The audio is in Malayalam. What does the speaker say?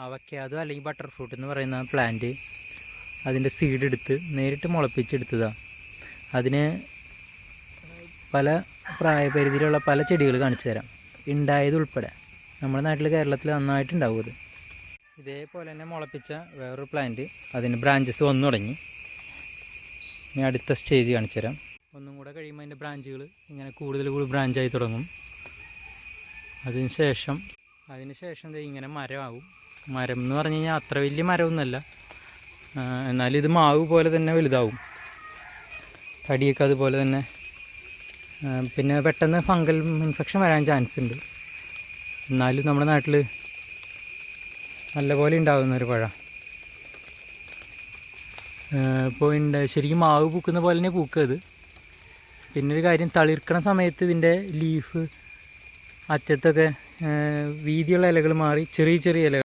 അവക്കാഡോ അല്ലെങ്കിൽ ബട്ടർ ഫ്രൂട്ട് എന്ന് പറയുന്ന പ്ലാന്റ് അതിൻ്റെ സീഡ് എടുത്ത് നേരിട്ട് മുളപ്പിച്ചെടുത്തതാണ്. അതിന് പല പ്രായപരിധിയിലുള്ള പല ചെടികൾ കാണിച്ചു തരാം, ഉണ്ടായതുൾപ്പെടെ. നമ്മുടെ നാട്ടിൽ കേരളത്തിൽ നന്നായിട്ടുണ്ടാവും അത്. ഇതേപോലെ തന്നെ മുളപ്പിച്ച വേറൊരു പ്ലാന്റ്, അതിന് ബ്രാഞ്ചസ് വന്നു തുടങ്ങി. ഇനി അടുത്ത സ്റ്റേജ് കാണിച്ചു തരാം. ഒന്നും കൂടെ കഴിയുമ്പോൾ അതിൻ്റെ ബ്രാഞ്ചുകൾ ഇങ്ങനെ കൂടുതൽ ബ്രാഞ്ചായി തുടങ്ങും. അതിന് ശേഷം ഇങ്ങനെ മരമാകും. മരം എന്ന് പറഞ്ഞു കഴിഞ്ഞാൽ അത്ര വലിയ മരമൊന്നുമല്ല, എന്നാലും ഇത് മാവ് പോലെ തന്നെ വലുതാവും. തടിയൊക്കെ അതുപോലെ തന്നെ. പിന്നെ പെട്ടെന്ന് ഫംഗൽ ഇൻഫെക്ഷൻ വരാൻ ചാൻസ് ഉണ്ട്, എന്നാലും നമ്മുടെ നാട്ടിൽ നല്ലപോലെ ഉണ്ടാകുന്നൊരു പഴം. ഇപ്പോൾ ശരിക്കും മാവ് പൂക്കുന്ന പോലെ തന്നെ പൂക്കുക ഇത്. പിന്നൊരു കാര്യം, തളിർക്കണ സമയത്ത് ഇതിൻ്റെ ലീഫ് അറ്റത്തൊക്കെ വീതിയുള്ള ഇലകൾ മാറി ചെറിയ ചെറിയ ഇലകൾ